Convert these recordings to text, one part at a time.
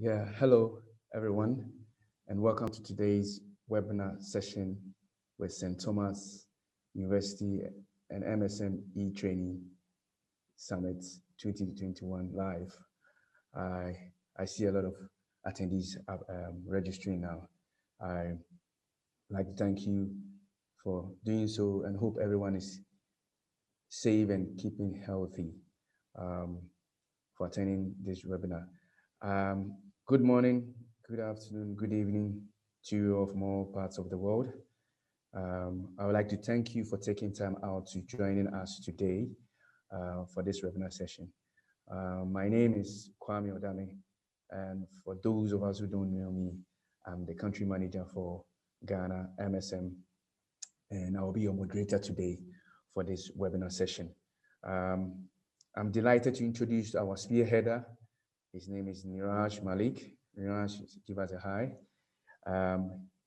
Yeah, hello everyone, and welcome to today's webinar session with St. Thomas University and MSM E-Training Summit 2021 live. I, I see a lot of attendees registering now. I like to thank you for doing so and hope everyone is safe and keeping healthy um, for attending this webinar. Um, Good morning, good afternoon, good evening to you of more parts of the world. I would like to thank you for taking time out to joining us today for this webinar session. My name is Kwame Odame, and for those of us who don't know me, I'm the country manager for Ghana MSM, and I'll be your moderator today for this webinar session. Um, I'm delighted to introduce our spearheader. His name is Neeraj Malik. Neeraj, give us a hi.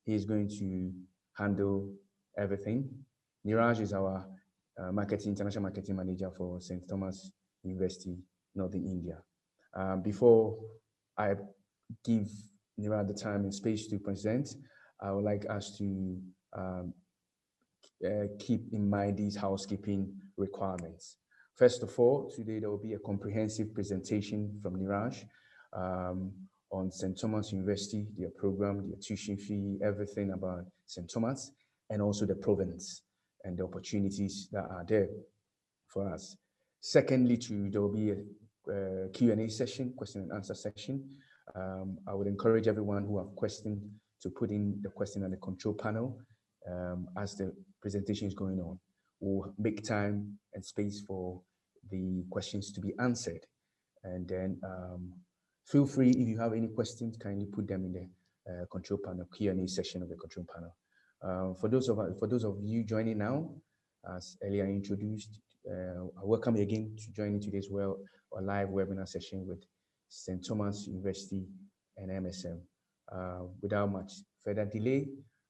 He's going to handle everything. Neeraj is our international marketing manager for St. Thomas University, Northern India. Before I give Neeraj the time and space to present, I would like us to keep in mind these housekeeping requirements. First of all, today there will be a comprehensive presentation from Neeraj on St. Thomas University, their program, their tuition fee, everything about St. Thomas, and also the province and the opportunities that are there for us. Secondly, there will be a Q&A session, question and answer session. I would encourage everyone who have questions to put in the question on the control panel as the presentation is going on. We'll make time and space for the questions to be answered. And then feel free, if you have any questions, kindly put them in the control panel, Q&A session of the control panel. For those of you joining now, as earlier introduced, I welcome you again to join in today's live webinar session with St. Thomas University and MSM. Without much further delay,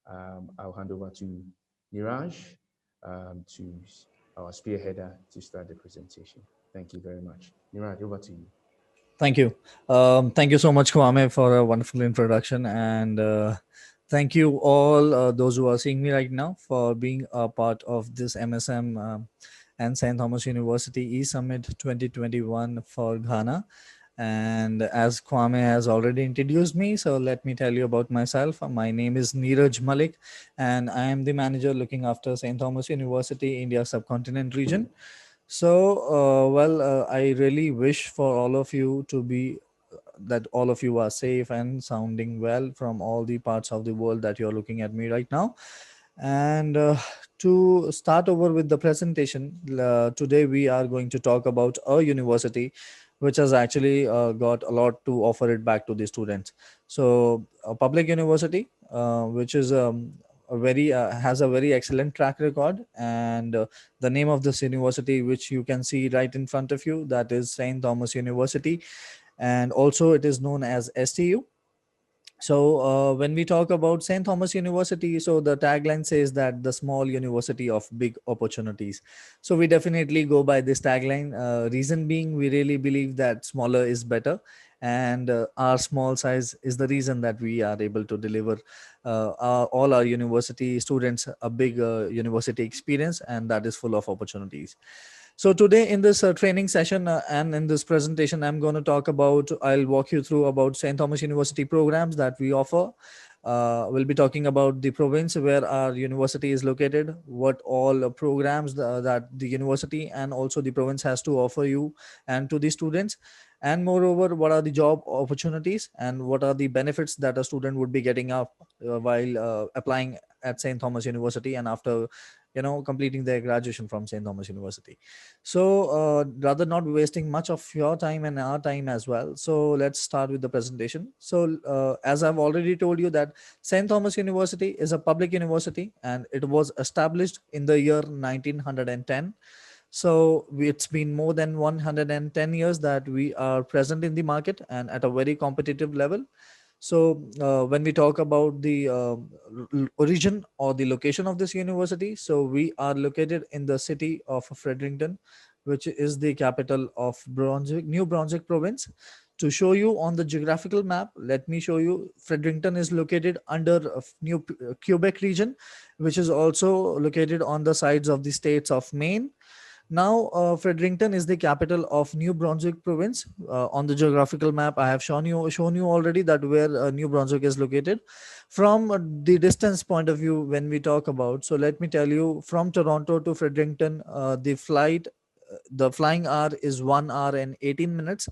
I'll hand over to Neeraj, to our spearheader, to start the presentation. Thank you very much. Neeraj, over to you. Thank you. Thank you so much, Kwame, for a wonderful introduction. And thank you all those who are seeing me right now for being a part of this MSM and St. Thomas University E-Summit 2021 for Ghana. And as Kwame has already introduced me, so let me tell you about myself. My name is Neeraj Malik, and I am the manager looking after St. Thomas University, India subcontinent region. So, I really wish for all of you to be that all of you are safe and sounding well from all the parts of the world that you're looking at me right now. And to start over with the presentation, today we are going to talk about a university which has actually got a lot to offer it back to the students. So, a public university, which is a very has a very excellent track record, and the name of this university, which you can see right in front of you, that is St. Thomas University, and also it is known as STU. So when we talk about St. Thomas University, so the tagline says that the small university of big opportunities. So we definitely go by this tagline. Reason being, we really believe that smaller is better, and our small size is the reason that we are able to deliver all our university students a big university experience, and that is full of opportunities. So today in this training session and in this presentation, I'll walk you through about St. Thomas University programs that we offer. We'll be talking about the province where our university is located, what all programs that the university and also the province has to offer you and to the students. And moreover, what are the job opportunities and what are the benefits that a student would be getting up while applying at St. Thomas University and after completing their graduation from St. Thomas University. So rather not wasting much of your time and our time as well, so let's start with the presentation. So as I've already told you that St. Thomas University is a public university and it was established in the year 1910. So it's been more than 110 years that we are present in the market and at a very competitive level. So when we talk about the origin or the location of this university, so we are located in the city of Fredericton, which is the capital of Brunswick, New Brunswick province. To show you on the geographical map, let me show you. Fredericton is located under New Quebec region, which is also located on the sides of the states of Maine. Now, Fredericton is the capital of New Brunswick province. On the geographical map, I have shown you already that where New Brunswick is located. From the distance point of view, when we talk about, so let me tell you, from Toronto to Fredericton, the flying hour is 1 hour and 18 minutes.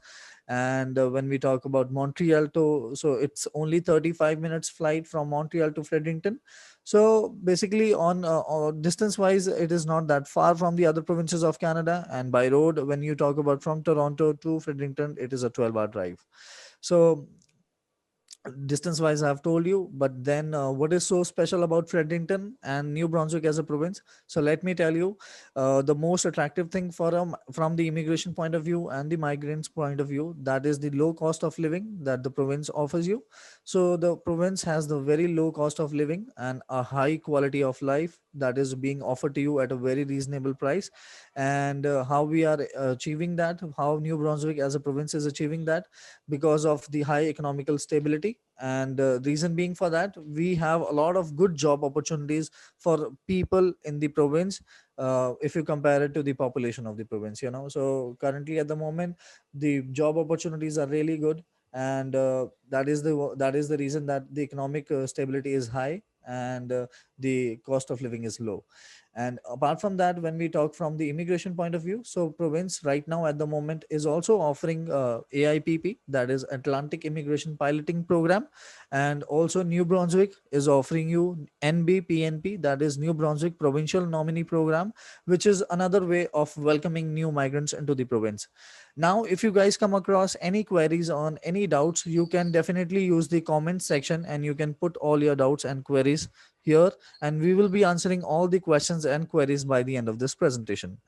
And when we talk about Montreal to, so it's only 35 minutes flight from Montreal to Fredericton. So basically, on distance wise, it is not that far from the other provinces of Canada. And by road, when you talk about from Toronto to Fredericton, it is a 12-hour drive. So distance wise, I've told you. But then what is so special about Fredericton and New Brunswick as a province? So let me tell you, the most attractive thing from the immigration point of view and the migrants point of view, that is the low cost of living that the province offers you. So the province has the very low cost of living and a high quality of life that is being offered to you at a very reasonable price. And how we are achieving that, how New Brunswick as a province is achieving that, because of the high economical stability. And reason being for that, we have a lot of good job opportunities for people in the province, if you compare it to the population of the province. So currently at the moment, the job opportunities are really good. And that is the reason that the economic stability is high, and the cost of living is low. And apart from that, when we talk from the immigration point of view, so province right now at the moment is also offering AIPP, that is Atlantic Immigration Piloting Program. And also New Brunswick is offering you NBPNP, that is New Brunswick Provincial Nominee Program, which is another way of welcoming new migrants into the province. Now, if you guys come across any queries on any doubts, you can definitely use the comment section and you can put all your doubts and queries here, and we will be answering all the questions and queries by the end of this presentation.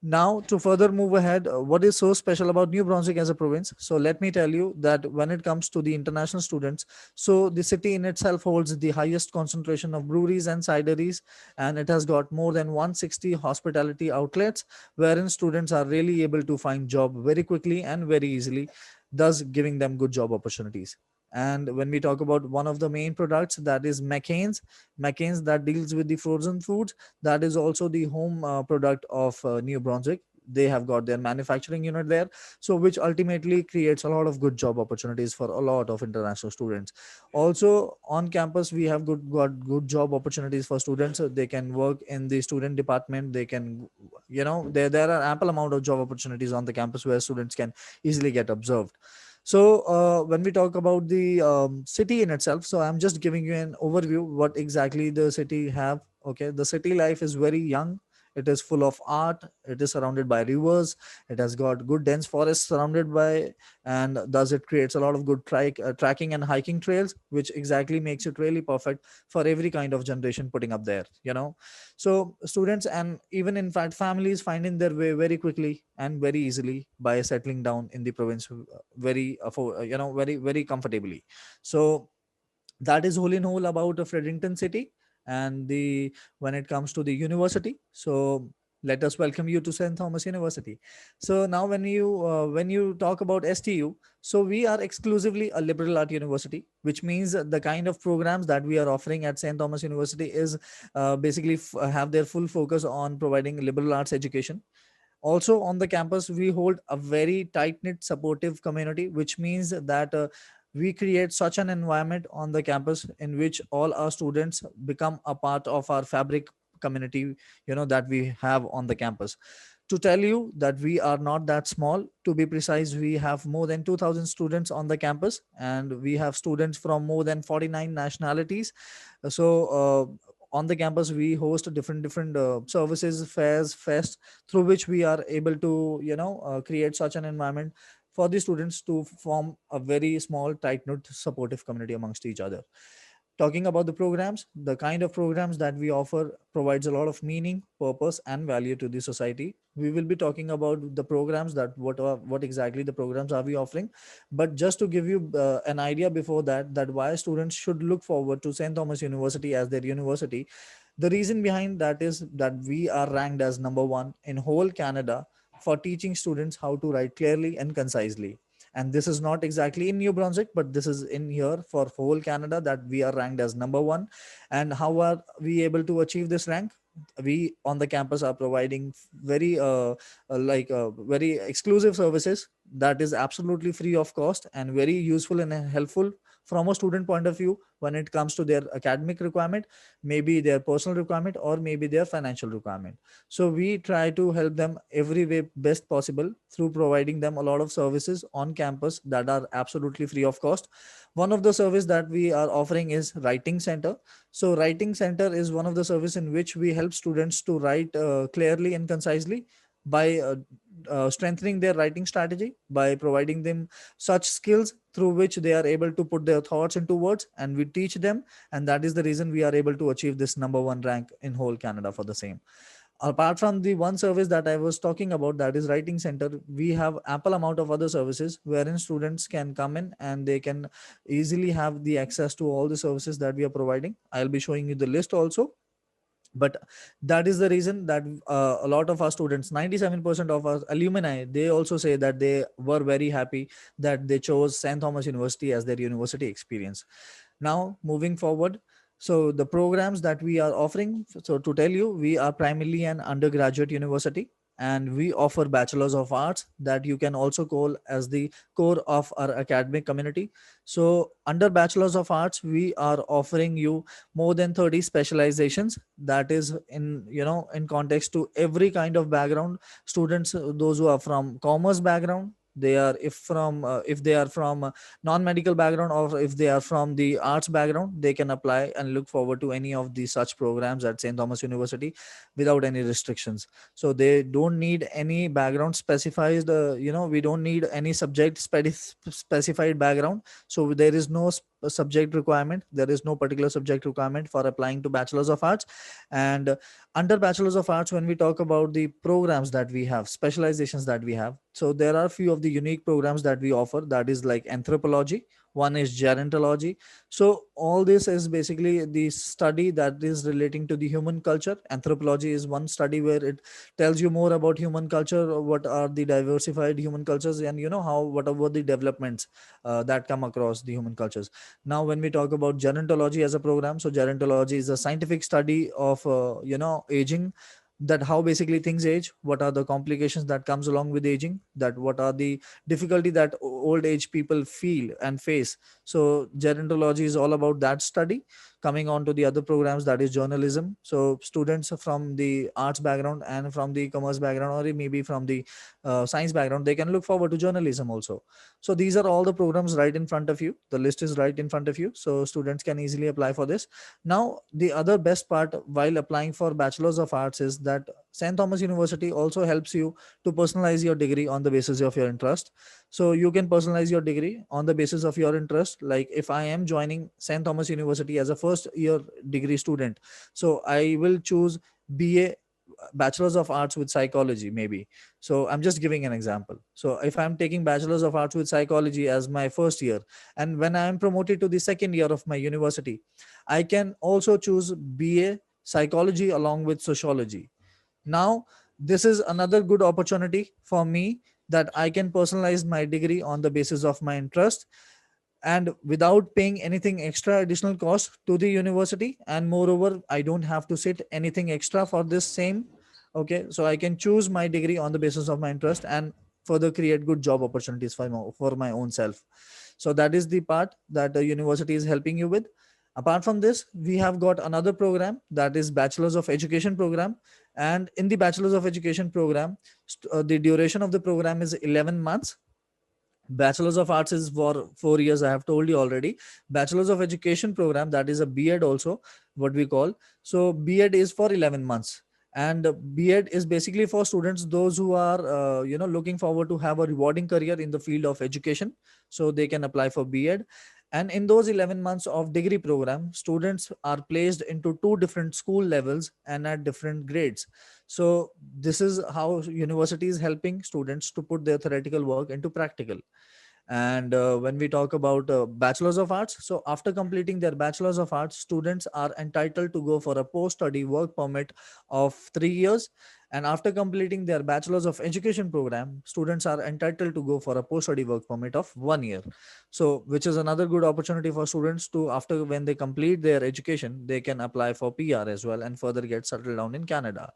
Now, to further move ahead, what is so special about New Brunswick as a province? So let me tell you that when it comes to the international students, so the city in itself holds the highest concentration of breweries and cideries, and it has got more than 160 hospitality outlets, wherein students are really able to find job very quickly and very easily, thus giving them good job opportunities. And when we talk about one of the main products, that is McCain's that deals with the frozen foods, that is also the home product of New Brunswick. They have got their manufacturing unit there, so which ultimately creates a lot of good job opportunities for a lot of international students. Also on campus, we have got good job opportunities for students. They can work in the student department. They can, there are ample amount of job opportunities on the campus where students can easily get observed. So when we talk about the city in itself, so I'm just giving you an overview what exactly the city have. Okay, the city life is very young. It is full of art. It is surrounded by rivers. It has got good dense forests surrounded by, and thus it creates a lot of good tracking and hiking trails, which exactly makes it really perfect for every kind of generation putting up there. So students and even in fact families finding their way very quickly and very easily by settling down in the province, very very comfortably. So that is whole in whole about Fredericton city. And the when it comes to the university, so let us welcome you to St. Thomas University. So now when you talk about STU, so we are exclusively a liberal art university, which means the kind of programs that we are offering at St. Thomas University is basically have their full focus on providing liberal arts education. Also on the campus, we hold a very tight knit supportive community, which means that we create such an environment on the campus in which all our students become a part of our fabric community, that we have on the campus. To tell you that we are not that small, to be precise, we have more than 2000 students on the campus, and we have students from more than 49 nationalities. So on the campus, we host different services, fairs, fests, through which we are able to create such an environment for the students to form a very small tight knit supportive community amongst each other. Talking about the programs, the kind of programs that we offer provides a lot of meaning, purpose, and value to the society. We will be talking about the programs, that what exactly the programs are we offering. But just to give you an idea before that, that why students should look forward to St. Thomas University as their university, the reason behind that is that we are ranked as number one in whole Canada for teaching students how to write clearly and concisely. And this is not exactly in New Brunswick, but this is in here for whole Canada, that we are ranked as number one. And how are we able to achieve this rank? We on the campus are providing very very exclusive services that is absolutely free of cost and very useful and helpful from a student point of view when it comes to their academic requirement, maybe their personal requirement, or maybe their financial requirement. So we try to help them every way best possible through providing them a lot of services on campus that are absolutely free of cost. One of the service that we are offering is Writing Center. So Writing Center is one of the service in which we help students to write clearly and concisely by strengthening their writing strategy, by providing them such skills through which they are able to put their thoughts into words, and we teach them. And that is the reason we are able to achieve this number one rank in whole Canada for the same. Apart from the one service that I was talking about, that is Writing Center, we have ample amount of other services wherein students can come in and they can easily have the access to all the services that we are providing. I'll be showing you the list also. But that is the reason that a lot of our students, 97% of our alumni, they also say that they were very happy that they chose St. Thomas University as their university experience. Now moving forward, so the programs that we are offering, so to tell you, we are primarily an undergraduate university, and we offer bachelors of arts that you can also call as the core of our academic community. So under bachelors of arts, we are offering you more than 30 specializations, that is in, in context to every kind of background. Students, those who are from commerce background, they are, if they are from non-medical background, or if they are from the arts background, they can apply and look forward to any of these such programs at St. Thomas University without any restrictions. So they don't need any background specified, we don't need any specified background. So there is no subject requirement, there is no particular subject requirement for applying to bachelors of arts. And under bachelors of arts, when we talk about the programs that we have, specializations that we have, so there are a few of the unique programs that we offer, that is like anthropology, one is gerontology. So all this is basically the study that is relating to the human culture. Anthropology is one study where it tells you more about human culture, what are the diversified human cultures, and how, what about the developments that come across the human cultures. Now when we talk about gerontology as a program, so gerontology is a scientific study of aging, that how basically things age, what are the complications that comes along with aging, that what are the difficulty that old age people feel and face. So gerontology is all about that study. Coming on to the other programs, that is journalism. So students from the arts background and from the commerce background, or maybe from the science background, they can look forward to journalism also. So these are all the programs right in front of you, the list is right in front of you, so students can easily apply for this. Now the other best part while applying for bachelors of arts is that St. Thomas University also helps you to personalize your degree on the basis of your interest. So you can personalize your degree on the basis of your interest. Like if I am joining St. Thomas University as a first year degree student, so I will choose BA, bachelors of arts with psychology maybe. So I'm just giving an example. So if I'm taking bachelors of arts with psychology as my first year, and when I am promoted to the second year of my university, I can also choose BA psychology along with sociology. Now this is another good opportunity for me, that I can personalize my degree on the basis of my interest, and without paying anything extra additional cost to the university. And moreover, I don't have to sit anything extra for this same. Okay, so I can choose my degree on the basis of my interest and further create good job opportunities for my own self. So that is the part that the university is helping you with. Apart from this, we have got another program, that is bachelors of education program. And in the bachelors of education program, the duration of the program is 11 months. Bachelor's of arts is for 4 years, I have told you already. Bachelor's of education program, that is a B.Ed also, what we call. So B.Ed is for 11 months. And B.Ed is basically for students, those who are looking forward to have a rewarding career in the field of education. So they can apply for B.Ed. And in those 11 months of degree program, students are placed into two different school levels and at different grades. So this is how university is helping students to put their theoretical work into practical. And when we talk about bachelors of arts, so after completing their bachelors of arts, students are entitled to go for a post-study work permit of 3 years. And after completing their Bachelor's of Education program, students are entitled to go for a post-study work permit of 1 year. So, which is another good opportunity for students to, after when they complete their education, they can apply for PR as well and further get settled down in Canada.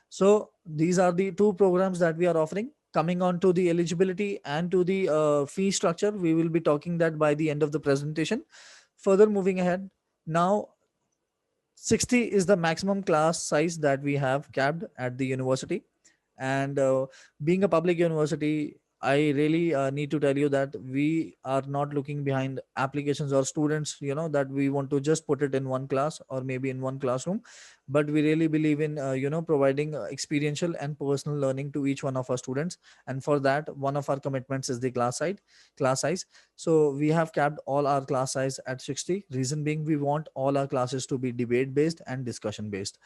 So these are the two programs that we are offering. Coming on to the eligibility and to the fee structure, we will be talking that by the end of the presentation. Further moving ahead, now 60 is the maximum class size that we have capped at the university. And being a public university, I really need to tell you that we are not looking behind applications or students, that we want to just put it in one class or maybe in one classroom. But we really believe in providing experiential and personal learning to each one of our students. And for that, one of our commitments is the class size. So we have capped all our class size at 60. Reason being, we want all our classes to be debate based and discussion based.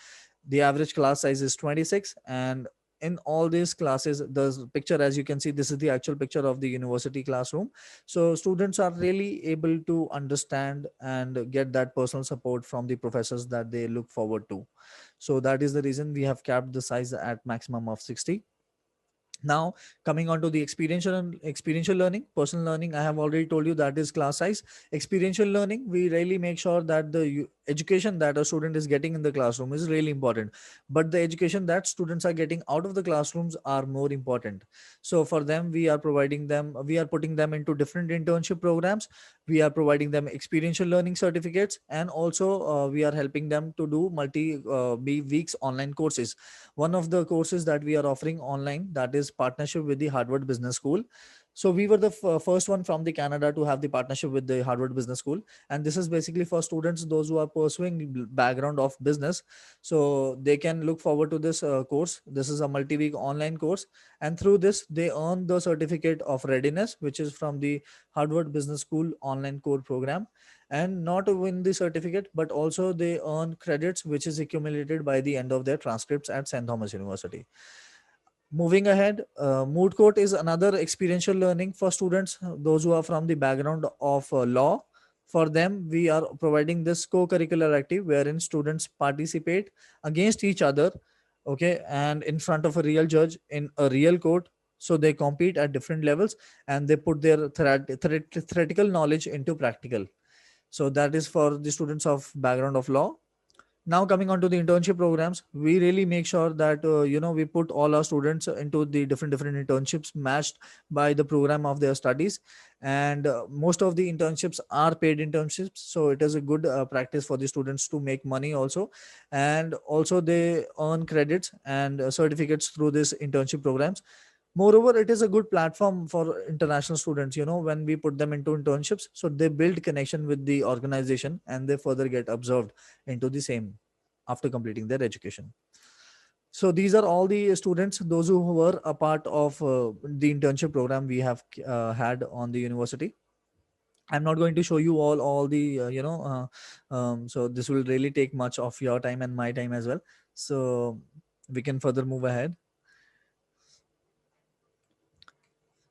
The average class size is 26, and in all these classes, the picture, as you can see, this is the actual picture of the university classroom. So students are really able to understand and get that personal support from the professors that they look forward to. So that is the reason we have capped the size at maximum of 60. Now, coming on to the experiential learning, personal learning, I have already told you that is class size. Experiential learning, we really make sure that the education that a student is getting in the classroom is really important, but the education that students are getting out of the classrooms are more important. So for them, we are putting them into different internship programs. We are providing them experiential learning certificates, and also we are helping them to do weeks online courses. One of the courses that we are offering online, that is partnership with the Harvard Business School. So we were the first one from the Canada to have the partnership with the Harvard Business School, and this is basically for students those who are pursuing background of business. So they can look forward to this course. This is a multi-week online course, and through this they earn the certificate of readiness, which is from the Harvard Business School online core program. And not to win the certificate, but also they earn credits which is accumulated by the end of their transcripts at St. Thomas University. Moving ahead, Moot Court is another experiential learning for students, those who are from the background of law. For them, we are providing this co-curricular active wherein students participate against each other, okay, and in front of a real judge in a real court. So they compete at different levels, and they put their theoretical knowledge into practical. So that is for the students of background of law. Now coming on to the internship programs, we really make sure that we put all our students into the different internships matched by the program of their studies. And most of the internships are paid internships, so it is a good practice for the students to make money also. And also they earn credits and certificates through this internship programs. Moreover, it is a good platform for international students, when we put them into internships. So they build connection with the organization and they further get observed into the same after completing their education. So these are all the students, those who were a part of the internship program we have had on the university. I'm not going to show you all the so this will really take much of your time and my time as well. So we can further move ahead.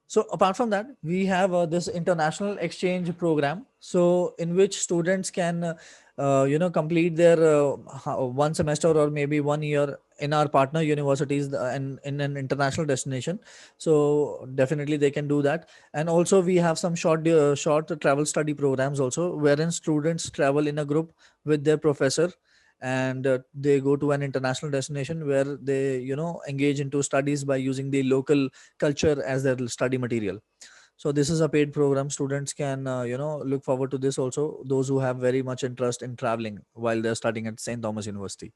So apart from that, we have this international exchange program. So in which students can, complete their 1 semester or maybe 1 year in our partner universities and in an international destination. So definitely they can do that. And also we have some short travel study programs also, wherein students travel in a group with their professor, and they go to an international destination where they engage into studies by using the local culture as their study material. So this is a paid program. Students can look forward to this also, those who have very much interest in traveling while they're studying at St. Thomas University.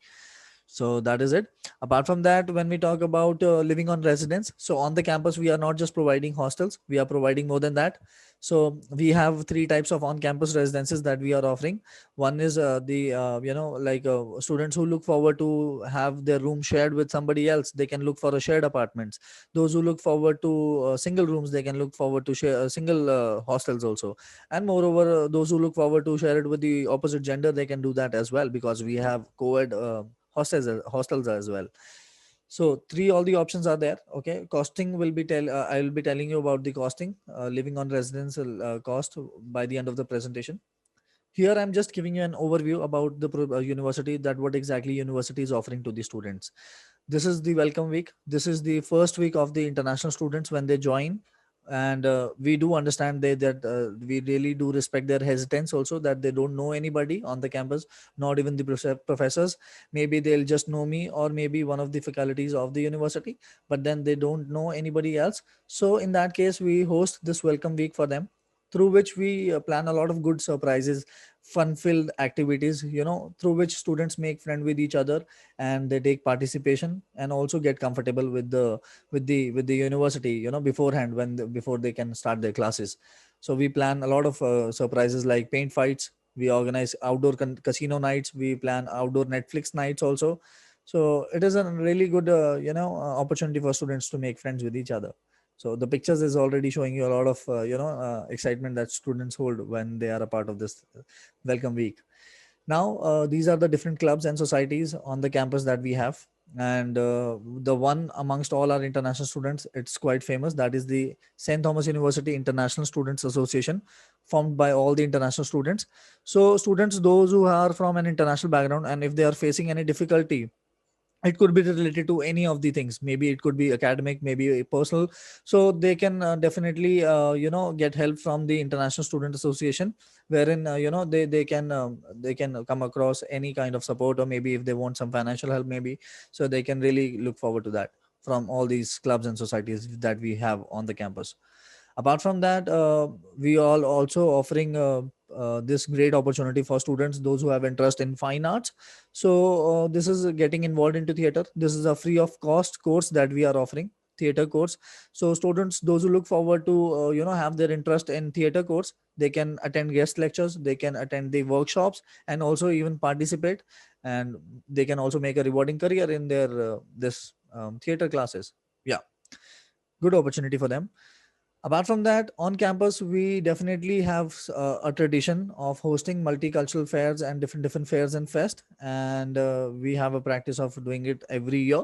So that is it. Apart from that, when we talk about living on residence, so on the campus we are not just providing hostels, we are providing more than that. So we have three types of on-campus residences that we are offering. One is the students who look forward to have their room shared with somebody else, they can look for a shared apartments. Those who look forward to single rooms, they can look forward to share single hostels also. And moreover, those who look forward to share it with the opposite gender, they can do that as well, because we have co-ed hostels as well. So three, all the options are there. Okay, costing will be I will be telling you about the costing, living on residential cost by the end of the presentation. Here I'm just giving you an overview about the university, that what exactly university is offering to the students. This is the welcome week. This is the first week of the international students when they join, and we do understand that we really do respect their hesitance also, that they don't know anybody on the campus, not even the professors. Maybe they'll just know me or maybe one of the faculties of the university, but then they don't know anybody else. So in that case, we host this welcome week for them, through which we plan a lot of good surprises, fun filled activities, through which students make friend with each other, and they take participation and also get comfortable with the university, beforehand, before they can start their classes. So we plan a lot of surprises like paint fights. We organize outdoor casino nights. We plan outdoor Netflix nights also. So it is a really good opportunity for students to make friends with each other. So the pictures is already showing you a lot of excitement that students hold when they are a part of this welcome week. Now, these are the different clubs and societies on the campus that we have. And the one amongst all our international students, it's quite famous. That is the St. Thomas University International Students Association, formed by all the international students. So students, those who are from an international background, and if they are facing any difficulty, it could be related to any of the things. Maybe it could be academic, maybe personal. So they can definitely get help from the International Student Association, wherein they can come across any kind of support, or maybe if they want some financial help, maybe. So they can really look forward to that from all these clubs and societies that we have on the campus. Apart from that, we all also offering this great opportunity for students, those who have interest in fine arts. So this is getting involved into theater. This is a free of cost course that we are offering, theater course. So students, those who look forward to have their interest in theater course, they can attend guest lectures, they can attend the workshops, and also even participate, and they can also make a rewarding career in their this theater classes. Yeah, good opportunity for them. Apart from that, on campus, we definitely have a tradition of hosting multicultural fairs and different fairs and fest, and we have a practice of doing it every year.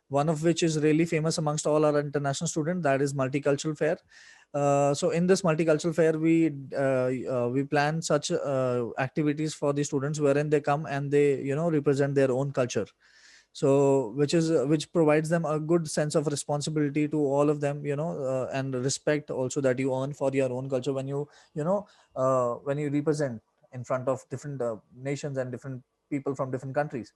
One of which is really famous amongst all our international students, that is multicultural fair. So in this multicultural fair, we plan such activities for the students, wherein they come and they represent their own culture. So which provides them a good sense of responsibility to all of them, and respect also that you earn for your own culture when when you represent in front of different nations and different people from different countries.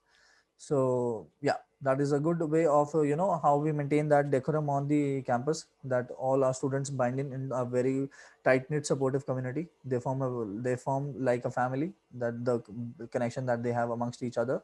So yeah, that is a good way of how we maintain that decorum on the campus, that all our students bind in a very tight knit supportive community. They form like a family, that the connection that they have amongst each other.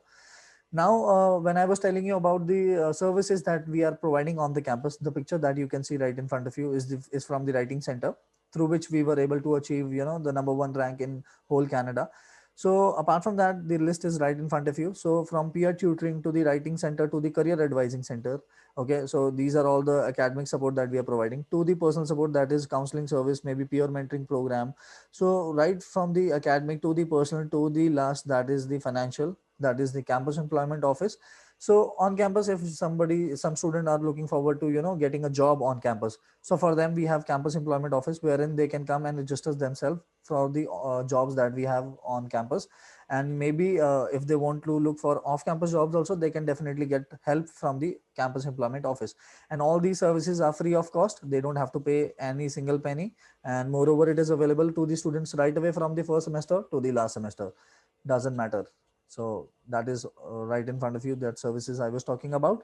Now, when I was telling you about the services that we are providing on the campus, the picture that you can see right in front of you is from the writing center, through which we were able to achieve, the number one rank in whole Canada. So apart from that, the list is right in front of you. So from peer tutoring to the writing center to the career advising center. Okay, so these are all the academic support that we are providing, to the personal support, that is counseling service, maybe peer mentoring program. So right from the academic to the personal to the last, that is the financial, that is the campus employment office. So on campus, if some student are looking forward to getting a job on campus, so for them we have campus employment office, wherein they can come and register themselves for the jobs that we have on campus. And maybe if they want to look for off campus jobs also, they can definitely get help from the campus employment office. And all these services are free of cost, they don't have to pay any single penny. And moreover, it is available to the students right away from the first semester to the last semester, doesn't matter. So that is right in front of you, that services I was talking about.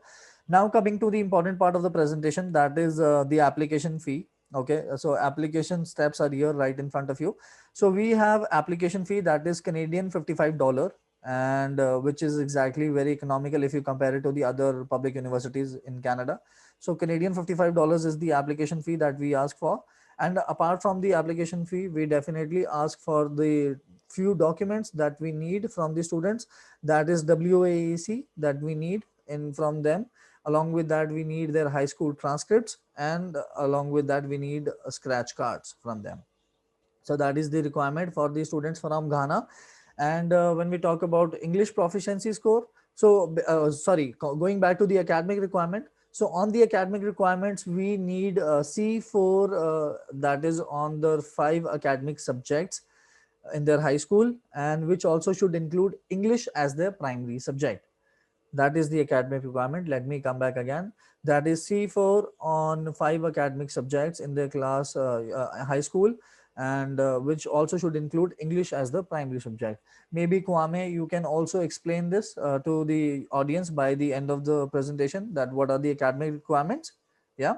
Now coming to the important part of the presentation, that is the application fee. Okay, so application steps are here right in front of you. So we have application fee, that is Canadian $55, and which is exactly very economical if you compare it to the other public universities in Canada. So Canadian $55 is the application fee that we ask for. And apart from the application fee, we definitely ask for the few documents that we need from the students, that is WAEC that we need in from them. Along with that, we need their high school transcripts, and along with that, we need scratch cards from them. So that is the requirement for the students from Ghana. And when we talk about English proficiency score, so going back to the academic requirement. So on the academic requirements, we need C4, that is on the 5 academic subjects in their high school, and which also should include English as their primary subject. That is the academic requirement. Let me come back again. That is C4 on 5 academic subjects in the class high school, and which also should include English as the primary subject. Maybe Kwame, you can also explain this to the audience by the end of the presentation, that what are the academic requirements. Yeah.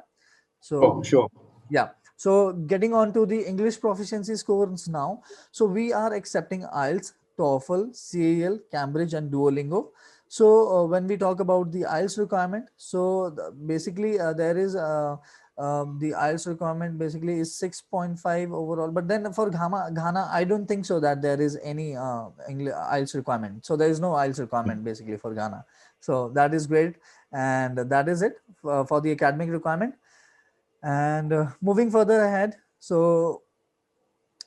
Sure, So sure. yeah. So getting on to the English proficiency scores now. So we are accepting IELTS, TOEFL, CAL, Cambridge, and Duolingo. So when we talk about the IELTS requirement, so basically there is the IELTS requirement basically is 6.5 overall. But then for Ghana, I don't think so that there is any IELTS requirement. So there is no IELTS requirement basically for Ghana. So that is great, and that is it for the academic requirement. And moving further ahead, so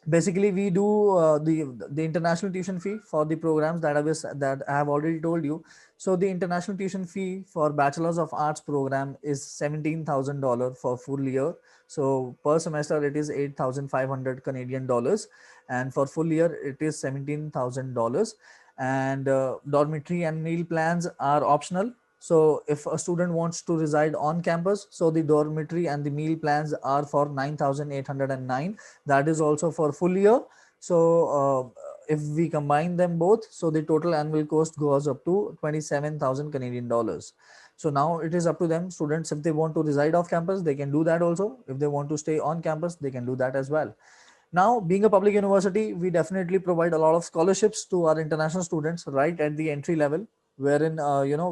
basically we do the international tuition fee for the programs that I have already told you. So the international tuition fee for Bachelors of Arts program is $17,000 for full year. So per semester it is 8,500 Canadian dollars, and for full year it is $17,000. And dormitory and meal plans are optional. So if a student wants to reside on campus, so the dormitory and the meal plans are for 9,809. That is also for full year. So if we combine them both, so the total annual cost goes up to 27,000 Canadian dollars. So now it is up to them, students, if they want to reside off campus, they can do that also. If they want to stay on campus, they can do that as well. Now, being a public university, we definitely provide a lot of scholarships to our international students right at the entry level, wherein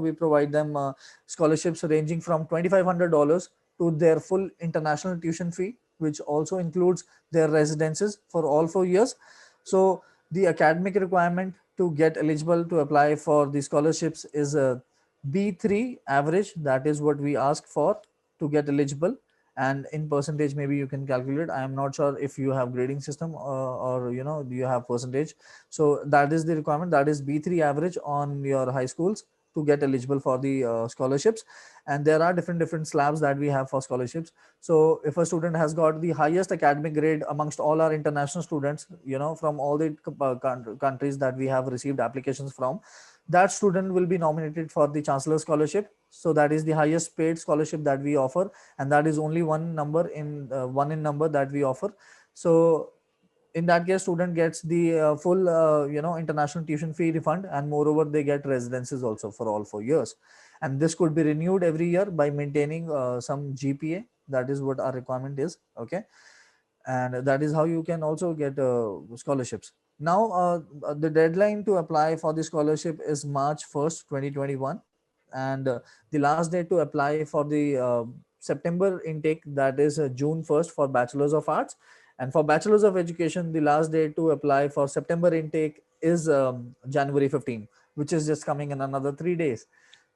we provide them scholarships ranging from $2,500 to their full international tuition fee, which also includes their residences for all 4 years. So the academic requirement to get eligible to apply for the scholarships is a B3 average. That is what we ask for to get eligible, and in percentage maybe you can calculate. I am not sure if you have grading system or do you have percentage. So that is the requirement, that is B3 average on your high schools to get eligible for the scholarships. And there are different slabs that we have for scholarships. So if a student has got the highest academic grade amongst all our international students, from all the countries that we have received applications from, that student will be nominated for the chancellor scholarship. So that is the highest paid scholarship that we offer, and that is only one in number that we offer. So in that case, student gets the full international tuition fee refund, and moreover they get residences also for all 4 years. And this could be renewed every year by maintaining some GPA. That is what our requirement is. Okay. And that is how you can also get scholarships. Now the deadline to apply for the scholarship is March 1st, 2021, and the last date to apply for the September intake, that is June 1st for Bachelors of Arts. And for Bachelors of Education, the last date to apply for September intake is January 15, which is just coming in another 3 days.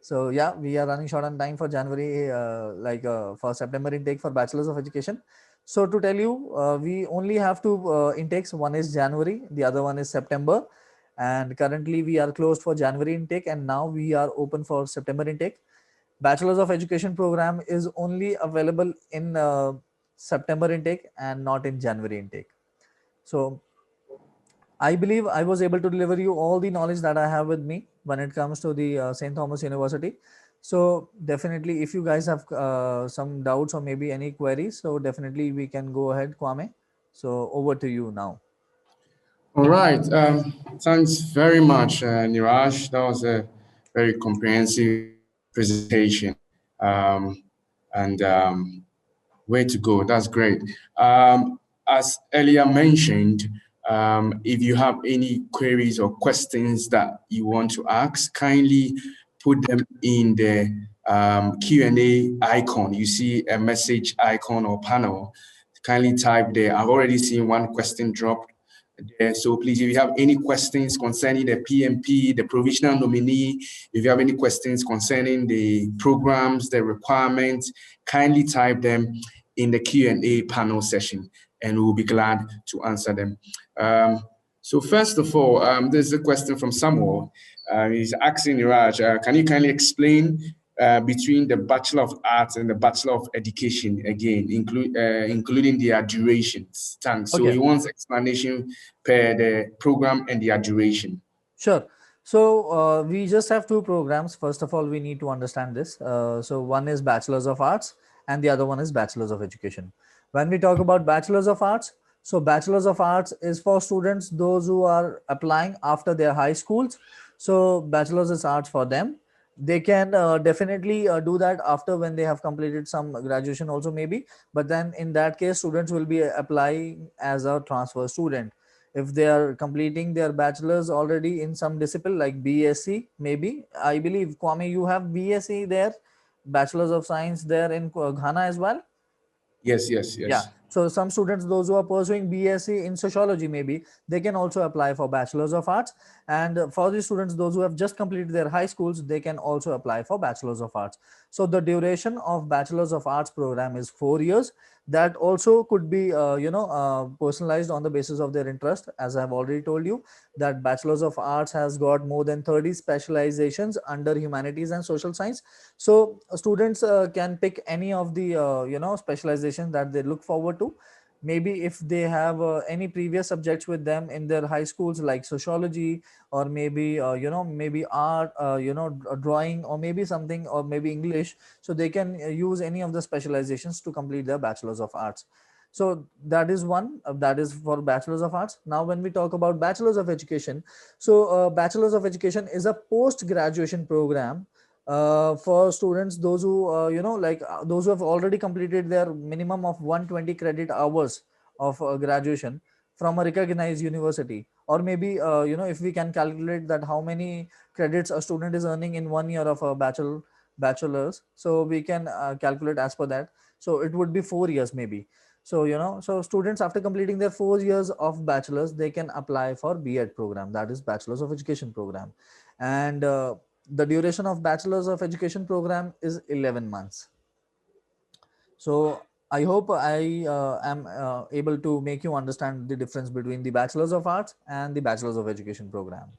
So yeah, we are running short on time for January, for September intake for Bachelors of Education. So to tell you, we only have two intakes. One is January, the other one is September. And currently we are closed for January intake, and now we are open for September intake. Bachelors of Education program is only available in September intake and not in January intake. So I believe I was able to deliver you all the knowledge that I have with me when it comes to the St. Thomas University. So definitely, if you guys have some doubts or maybe any queries, so definitely we can go ahead, Kwame. So over to you now. All right. Thanks very much, Neeraj. That was a very comprehensive presentation. Um, and Way to go. That's great. As earlier mentioned, if you have any queries or questions that you want to ask, kindly put them in the Q&A icon. You see a message icon or panel. Kindly type there. I've already seen one question drop there. So please, if you have any questions concerning the PMP, the provisional nominee, if you have any questions concerning the programs, the requirements, kindly type them in the Q&A panel session, and we'll be glad to answer them. So first of all, there's a question from Samuel. He's asking Neeraj, can you kindly explain between the Bachelor of Arts and the Bachelor of Education again, including their durations? Thanks. So Okay. he wants explanation per the program and their duration. Sure. So we just have two programs. First of all, we need to understand this. So one is Bachelors of Arts and the other one is Bachelors of Education. When we talk about Bachelors of Arts, so Bachelors of Arts is for students, those who are applying after their high schools. So Bachelors of Arts for them. They can definitely do that after when they have completed some graduation also maybe. But then in that case, students will be applying as a transfer student if they are completing their bachelor's already in some discipline like BSc, maybe. I believe, Kwame, you have BSc there, Bachelor's of Science there in Ghana as well. Yes, yes, Yeah. yes. So some students, those who are pursuing BSc in sociology, maybe they can also apply for Bachelor's of Arts. And for the students, those who have just completed their high schools, they can also apply for Bachelor's of Arts. So the duration of Bachelor's of Arts program is 4 years. That also could be, personalized on the basis of their interest. As I've already told you, that Bachelor's of Arts has got more than 30 specializations under humanities and social science. So students can pick any of the specialization that they look forward to. Maybe if they have any previous subjects with them in their high schools like sociology, or maybe maybe art, drawing, or maybe something, or maybe English, so they can use any of the specializations to complete their Bachelors of Arts. So that is one, that is for Bachelors of Arts. Now when we talk about Bachelors of Education, so Bachelors of Education is a post graduation program for students, those who those who have already completed their minimum of 120 credit hours of graduation from a recognized university. Or maybe if we can calculate that how many credits a student is earning in 1 year of a bachelor's, so we can calculate as per that. So it would be 4 years maybe. So so students, after completing their 4 years of bachelor's, they can apply for B.Ed program, that is Bachelors of Education program. And the duration of Bachelors of Education program is 11 months. So I hope I am able to make you understand the difference between the Bachelors of Arts and the Bachelors of Education program.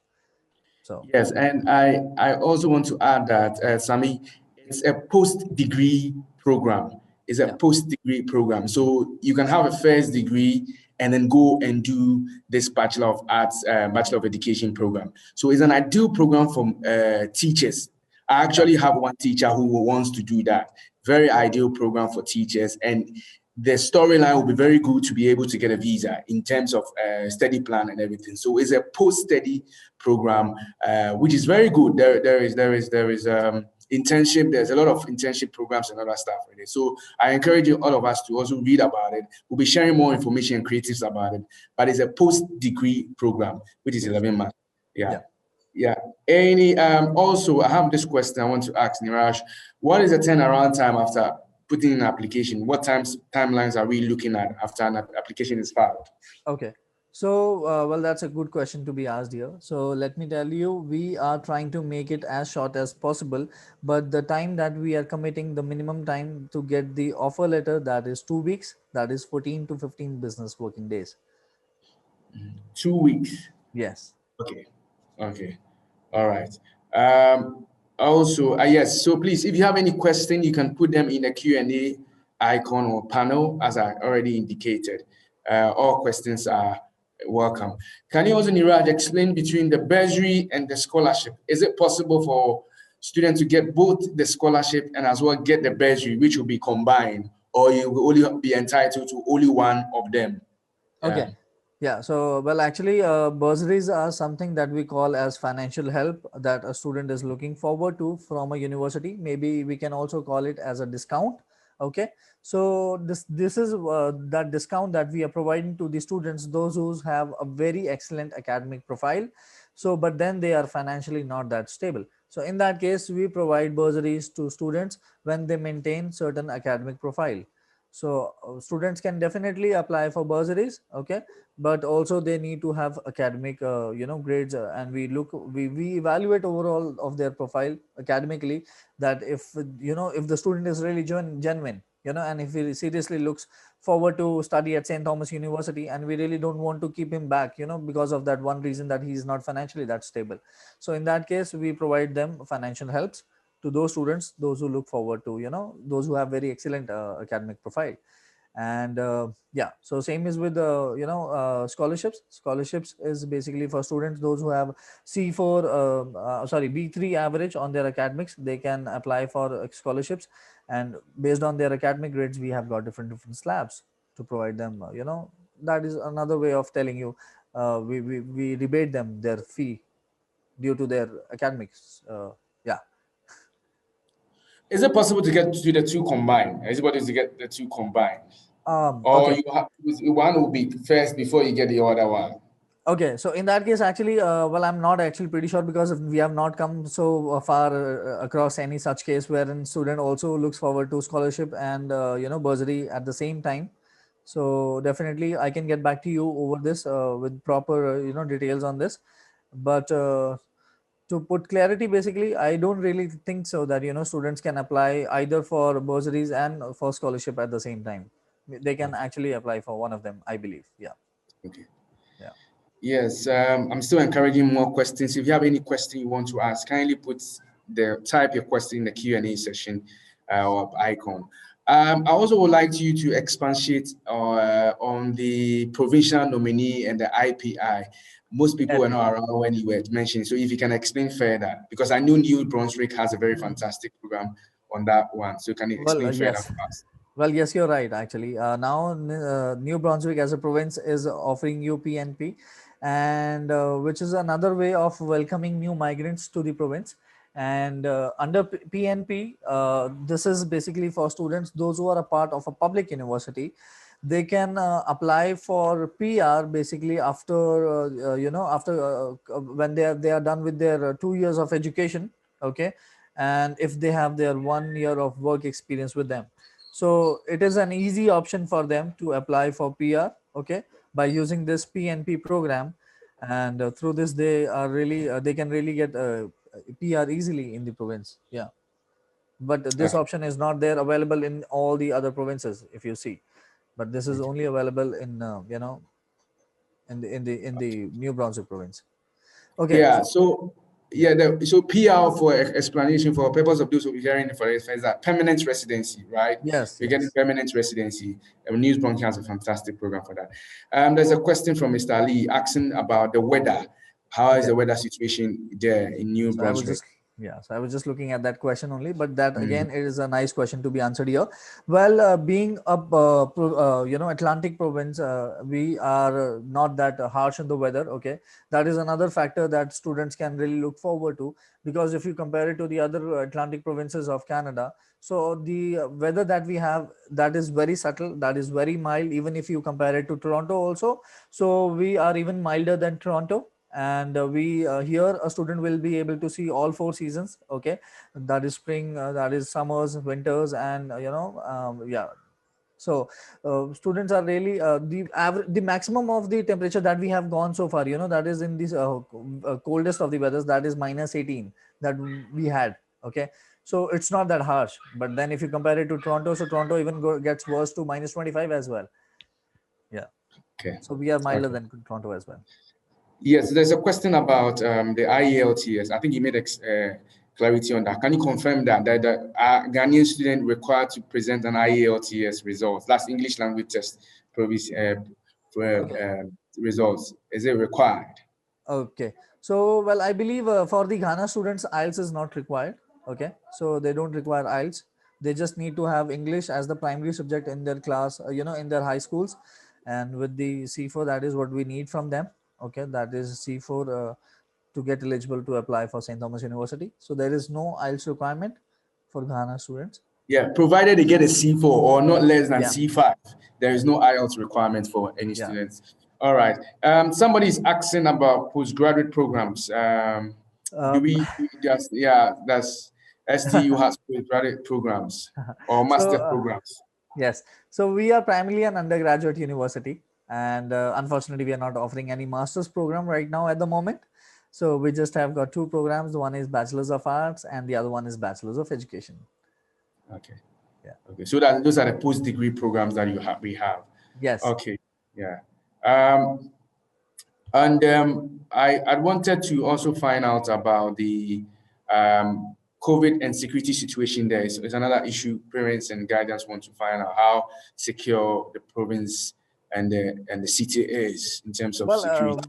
So Yes, and I also want to add that, Sami, it's a post-degree program. It's a yeah. post-degree program. So you can have a first degree and then go and do this Bachelor of Arts, Bachelor of Education program. So it's an ideal program for teachers. I Yeah. actually have one teacher who wants to do that. Very ideal program for teachers. And the storyline will be very good to be able to get a visa in terms of study plan and everything. So it's a post-study program, which is very good. There is internship. There's a lot of internship programs and other stuff in it. So I encourage you, all of us, to also read about it. We'll be sharing more information and creatives about it. But it's a post-degree program, which is Yes. 11 months. Yeah. Yeah. Yeah. Any also I have this question I want to ask Neeraj. What is the turnaround time after putting in an application? What timelines are we looking at after an application is filed? Okay. So, well, that's a good question to be asked here. So, let me tell you, we are trying to make it as short as possible, but the time that we are committing, the minimum time to get the offer letter, that is 2 weeks, that is 14 to 15 business working days. 2 weeks. Yes. Okay. Okay. All right. Um, Also, yes. So please, if you have any question, you can put them in the Q&A icon or panel, as I already indicated. All questions are welcome. Can you also, Niraj, explain between the bursary and the scholarship? Is it possible for students to get both the scholarship and as well get the bursary, which will be combined, or you will only be entitled to only one of them? Okay. Yeah. Yeah. So, well, actually, bursaries are something that we call as financial help that a student is looking forward to from a university. Maybe we can also call it as a discount. Okay. So this is that discount that we are providing to the students, those who have a very excellent academic profile. So, but then they are financially not that stable. So, in that case, we provide bursaries to students when they maintain certain academic profile. So students can definitely apply for bursaries, okay, but also they need to have academic grades, and we evaluate overall of their profile academically, that if if the student is really genuine, and if he seriously looks forward to study at St. Thomas University, and we really don't want to keep him back, because of that one reason that he is not financially that stable. So in that case, we provide them financial helps to those students, those who look forward to, those who have very excellent academic profile. And yeah, so same is with scholarships is basically for students those who have C4 sorry B3 average on their academics. They can apply for scholarships, and based on their academic grades we have got different slabs to provide them, that is another way of telling you, we rebate them their fee due to their academics. Yeah. Is it possible to get to the two combined? Is it possible to get the two combined? Or Okay. you have one will be first before you get the other one? Okay, so in that case, actually, well, I'm not actually pretty sure because we have not come so far across any such case wherein student also looks forward to scholarship and bursary at the same time. So definitely, I can get back to you over this with proper details on this. But to put clarity, basically, I don't really think so that students can apply either for bursaries and for scholarship at the same time. They can actually apply for one of them, I believe. Yeah. Okay. Yeah. Yes, I'm still encouraging more questions. If you have any question you want to ask, kindly type your question in the Q&A section or icon. I also would like you to expatiate on the provincial nominee and the IPI. Most people were not around when you were mentioning. So if you can explain further, because I know New Brunswick has a very fantastic program on that one. So can you Well, explain further yes. for us? Well, yes, you're right. Actually, now New Brunswick as a province is offering you PNP, and which is another way of welcoming new migrants to the province. And under PNP, this is basically for students those who are a part of a public university. They can apply for PR basically after when they are done with their 2 years of education. Okay, and if they have their 1 year of work experience with them, so it is an easy option for them to apply for PR, okay, by using this PNP program, and through this they can really get PR easily in the province. Yeah, but this Okay. option is not there available in all the other provinces if you see, but this is only available in in the New Brunswick province. Okay, Yeah, so so yeah, so PR for explanation for purpose of those who are hearing for it is that permanent residency, right? yes, We're getting yes. permanent residency. News Bronx has a fantastic program for that. There's a question from Mr. Ali asking about the weather. How is Okay. the weather situation there in New So I was Brunswick? just so I was just looking at that question only, but that Mm. again it is a nice question to be answered here. Well, being a Atlantic province, we are not that harsh in the weather. Okay, that is another factor that students can really look forward to, because if you compare it to the other Atlantic provinces of Canada, so the weather that we have, that is very subtle, that is very mild. Even if you compare it to Toronto also, so we are even milder than Toronto, and we here a student will be able to see all four seasons. Okay, that is spring, that is summers, winters, and yeah. So students are really the maximum of the temperature that we have gone so far, that is in this coldest of the weathers, that is -18 that we had. Okay, so it's not that harsh, but then if you compare it to Toronto, so Toronto even gets worse to -25 as well. Yeah, Okay. so we are milder Okay. than Toronto as well. Yes, there's a question about the IELTS. I think you made clarity on that. Can you confirm that the Ghanaian student required to present an IELTS result? That's English language test Okay. results. Is it required? Okay. So, well, I believe for the Ghana students, IELTS is not required. Okay. So they don't require IELTS. They just need to have English as the primary subject in their class, in their high schools. And with the C4, that is what we need from them. Okay. That is C4 to get eligible to apply for St. Thomas University. So there is no IELTS requirement for Ghana students. Yeah, provided they get a C4 or not less than Yeah. C5, there is no IELTS requirement for any Yeah. students. All right. Somebody is asking about postgraduate programs. Do Um, we just, yeah, that's STU has postgraduate programs or so, master programs. yes. So we are primarily an undergraduate university, and unfortunately, we are not offering any master's program right now at the moment. So we just have got two programs. One is Bachelor's of Arts, and the other one is Bachelor's of Education. Okay. Yeah. Okay. So those are the post-degree programs that we have. Yes. Okay. Yeah. And I wanted to also find out about the COVID and security situation there is another issue. Parents and guardians want to find out how secure the province and the city is in terms of Well, security.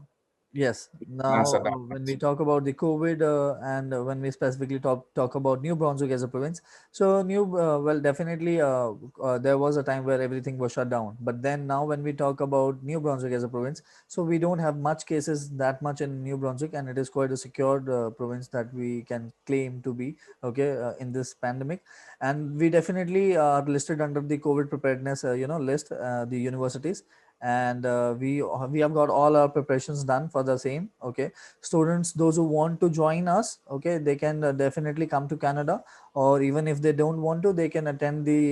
yes. Now, Answer that. when we talk about the COVID and when we specifically talk about New Brunswick as a province, so well, definitely, there was a time where everything was shut down. But then now, when we talk about New Brunswick as a province, so we don't have much cases that much in New Brunswick, and it is quite a secured province that we can claim to be okay in this pandemic. And we definitely are listed under the COVID preparedness, list, the universities, and we have got all our preparations done for the same. Okay, students, those who want to join us, okay, they can definitely come to Canada, or even if they don't want to, they can attend the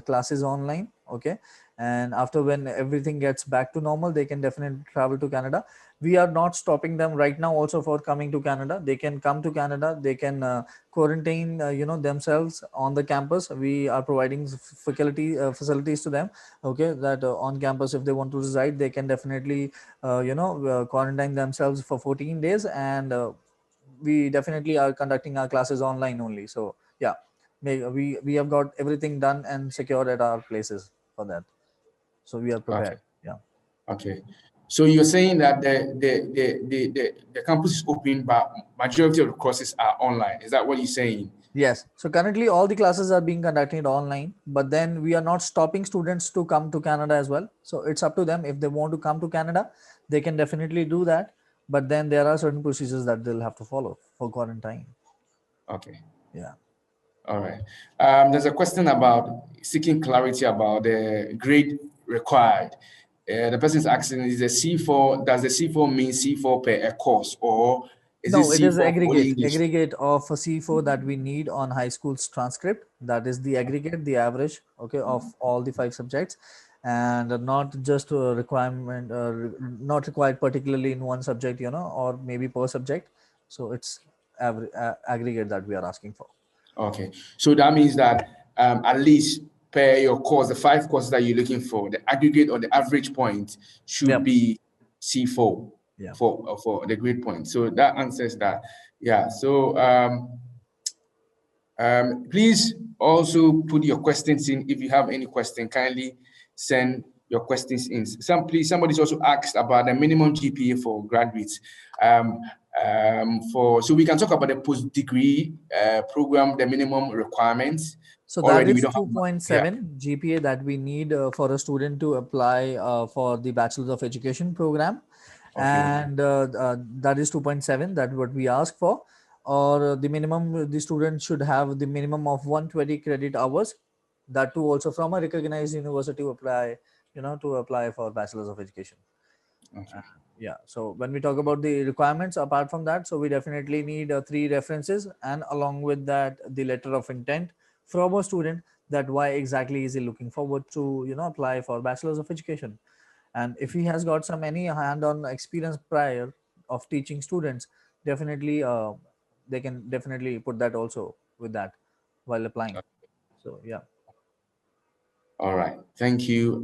classes online. Okay, and after, when everything gets back to normal, they can definitely travel to Canada. We are not stopping them right now also for coming to Canada. They can come to Canada, they can quarantine themselves on the campus. We are providing facilities to them, okay, that on campus, if they want to reside, they can definitely quarantine themselves for 14 days, and we definitely are conducting our classes online only. So yeah, we have got everything done and secured at our places for that, so we are Okay. prepared. Yeah. Okay. So you're saying that the campus is open, but majority of the courses are online. Is that what you're saying? Yes. So currently all the classes are being conducted online, but then we are not stopping students to come to Canada as well. So it's up to them. If they want to come to Canada, they can definitely do that. But then there are certain procedures that they'll have to follow for quarantine. Okay. Yeah. All right. There's a question about seeking clarity about the grade required. The person is asking, is the C4, does the C4 mean C4 per a course, or is it No, it C4 is for only English? aggregate of a C4 that we need on high school's transcript. That is the aggregate, the average, okay, of all the 5 subjects, and not just a requirement, not required particularly in one subject, or maybe per subject. So it's aggregate that we are asking for. Okay. So that means that at least per your course, the 5 courses that you're looking for, the aggregate or the average point should Yep. be C4 Yeah. for the grade point. So that answers that. Yeah. So please also put your questions in. If you have any question, kindly send your questions in. Somebody's also asked about the minimum GPA for graduates. So we can talk about the post-degree program, the minimum requirements. So that Already we is don't have 2.7 GPA that we need for a student to apply for the Bachelor of Education program. Okay. And that is 2.7, that what we ask for. Or the minimum, the student should have the minimum of 120 credit hours, that too also from a recognized university to apply for Bachelors of Education. Okay. Yeah. So when we talk about the requirements, apart from that, so we definitely need 3 references, and along with that, the letter of intent from a student, that why exactly is he looking forward to apply for Bachelors of Education. And if he has got any hand-on experience prior of teaching students, definitely they can definitely put that also with that while applying. So yeah. All right. Thank you.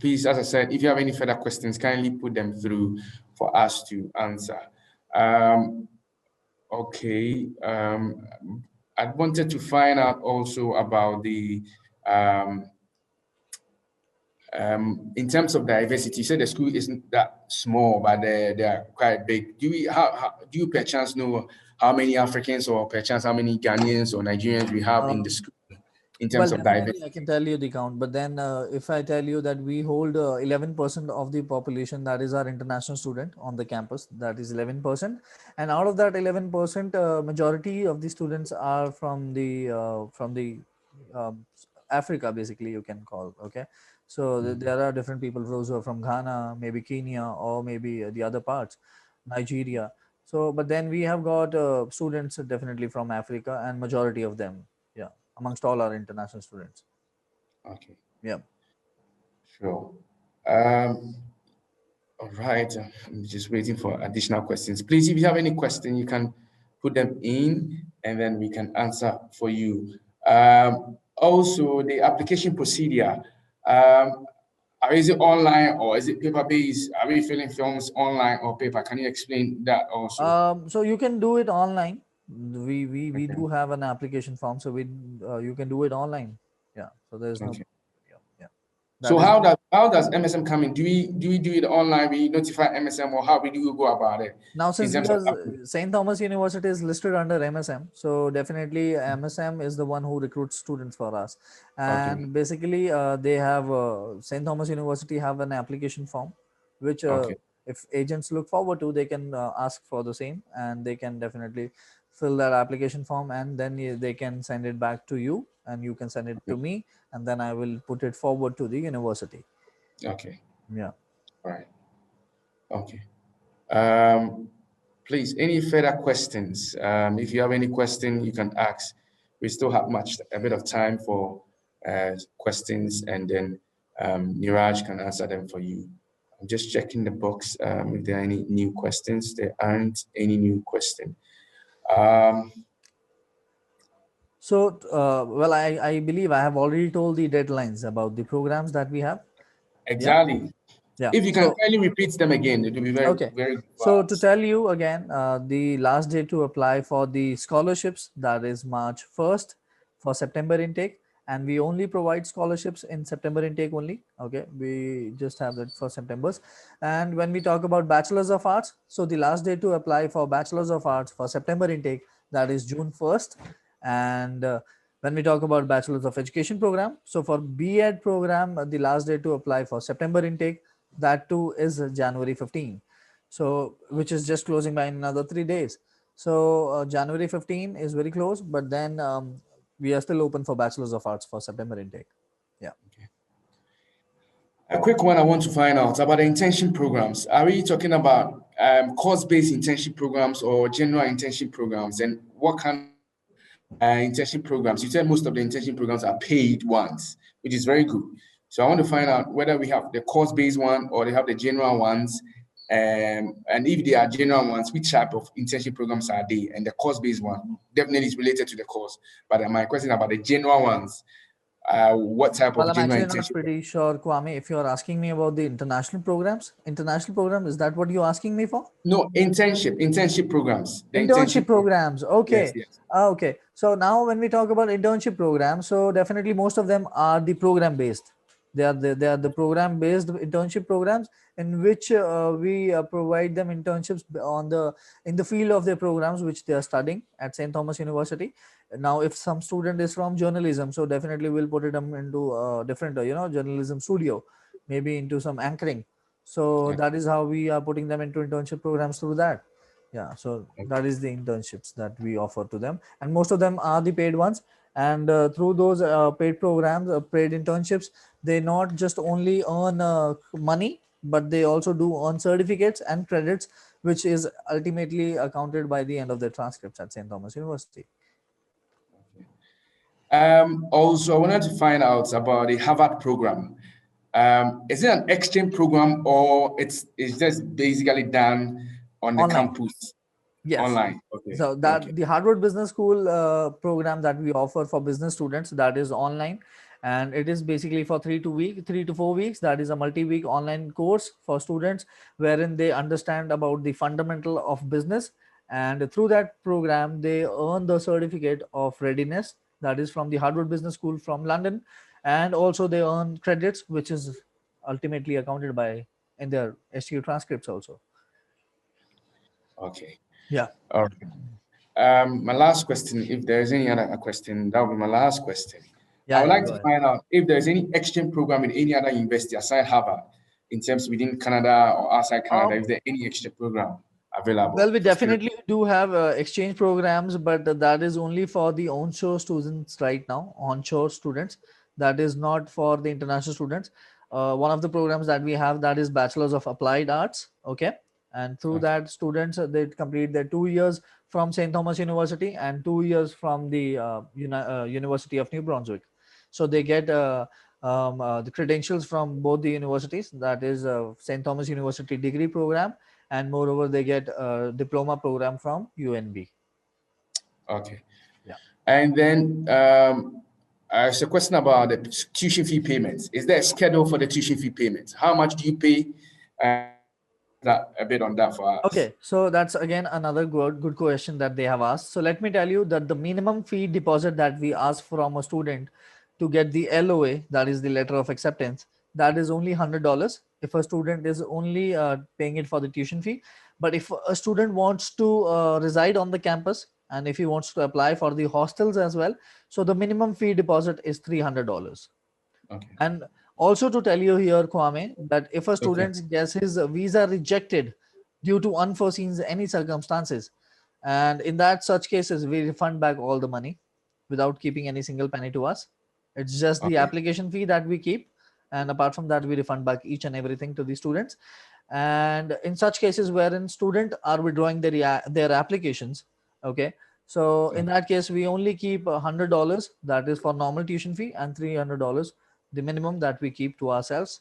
Please, as I said, if you have any further questions, kindly put them through for us to answer. Okay. I wanted to find out also about the in terms of diversity. You said the school isn't that small, but they are quite big. Do you perchance know how many Africans, or perchance how many Ghanaians or Nigerians we have in the school in Well, terms of definitely I diversity? can tell you the count, but then if I tell you that we hold 11% of the population, that is our international student on the campus, that is 11%. And out of that 11%, majority of the students are from the Africa, basically, you can call, okay? So there are different people, those who are from Ghana, maybe Kenya, or maybe the other parts, Nigeria. So, but then we have got students definitely from Africa, and majority of them, yeah, amongst all our international students. Okay, Yeah. sure. All right, I'm just waiting for additional questions. Please, if you have any question, you can put them in, and then we can answer for you. Also, the application procedure. Is it online or is it paper-based? Are we filling forms online or paper? Can you explain that also? So you can do it online, We Okay. do have an application form, so you can do it online. Yeah, so there's no. Okay. Yeah. So That is how does MSM come in? Do we do it online? We notify MSM, or how do we go about it now, in since terms of because St. Thomas University is listed under MSM, so definitely MSM is the one who recruits students for us. okay, And basically, they have St. Thomas University have an application form, which okay, if agents look forward to, they can ask for the same, and they can definitely fill that application form, and then they can send it back to you, and you can send it to me, and then I will put it forward to the university. okay, Yeah. all right, okay. Um, please, any further questions? If you have any question, you can ask. We still have a bit of time for questions, and then Neeraj can answer them for you. I'm just checking the box if there are any new questions. There aren't any new question. So, well, I believe I have already told the deadlines about the programs that we have. Yeah. Exactly. Yeah. If you can So, kindly repeat them again, it will be very, okay. very good for So, to us. tell you again, the last day to apply for the scholarships, that is March 1st for September intake. And we only provide scholarships in September intake only. Okay. We just have that for September's. And when we talk about Bachelors of Arts, so the last day to apply for Bachelors of Arts for September intake, that is June 1st. And when we talk about Bachelors of Education program, so for B.Ed program, the last day to apply for September intake, that too is January 15. So which is just closing by another 3 days. So January 15 is very close, but then we are still open for Bachelors of Arts for September intake. Yeah. A quick one I want to find out about the internship programs. Are we talking about course-based internship programs or general internship programs? And what kind of internship programs? You said most of the internship programs are paid ones, which is very good. So I want to find out whether we have the course-based one or they have the general ones. And if they are general ones, which type of internship programs are they? And the course-based one definitely is related to the course. But my question about the general ones, what type Well, of I'm general actually not internship? pretty sure, Kwame, if you're asking me about the international programs. International program, is that what you're asking me for? No, internship programs. The Internship internship program. programs. Yes, Okay. yes. Okay. So now when we talk about internship programs, so definitely most of them are the program based. They are the program based internship programs in which we provide them internships in the field of their programs which they are studying at St. Thomas University. Now, if some student is from journalism, so definitely we'll put them into different journalism studio, maybe into some anchoring. So Okay. that is how we are putting them into internship programs through that. Yeah, so that Okay. is the internships that we offer to them, and most of them are the paid ones. And through those paid programs, paid internships, they not just only earn money, but they also do earn certificates and credits, which is ultimately accounted by the end of their transcripts at St. Thomas University. Also, I wanted to find out about the Harvard program. Is it an exchange program or it's just basically done on the Online. campus? Yes. Online. Okay. So Okay. that the Harvard Business School program that we offer for business students, that is online, and it is basically for 3 to 4 weeks. That is a multi-week online course for students wherein they understand about the fundamental of business, and through that program they earn the certificate of readiness, that is from the Harvard Business School from London, and also they earn credits which is ultimately accounted by in their SU transcripts also. Okay. Yeah. All right. My last question, if there's any other question, that will be my last question. I Yeah, would yeah, like go to ahead. find out if there's any exchange program in any other university aside Harvard, in terms within Canada or outside Canada, if there any exchange program available Well, we for students. definitely do have exchange programs, but that is only for the onshore students right now, onshore students. That is not for the international students. One of the programs that we have, that is Bachelors of Applied Arts. Okay. And through Okay. that, students, they complete their 2 years from St. Thomas University and 2 years from the University of New Brunswick. So they get the credentials from both the universities, that is St. Thomas University degree program, and moreover they get a diploma program from UNB. Okay. Yeah. And then it's a question about the tuition fee payments. Is there a schedule for the tuition fee payments? How much do you pay? that a bit on that for us. Okay, so that's again another good question that they have asked. So let me tell you that the minimum fee deposit that we ask from a student to get the LOA, that is the letter of acceptance, that is only $100 if a student is only paying it for the tuition fee. But if a student wants to reside on the campus and if he wants to apply for the hostels as well, so the minimum fee deposit is $300. Okay. And also to tell you here, Kwame, that if a student gets his visa rejected due to unforeseen any circumstances, and in that such cases, we refund back all the money without keeping any single penny to us. It's just the application fee that we keep. And apart from that, we refund back each and everything to the students. And in such cases wherein student are withdrawing their applications, okay, so in that case, we only keep $100, that is for normal tuition fee, and $300, the minimum that we keep to ourselves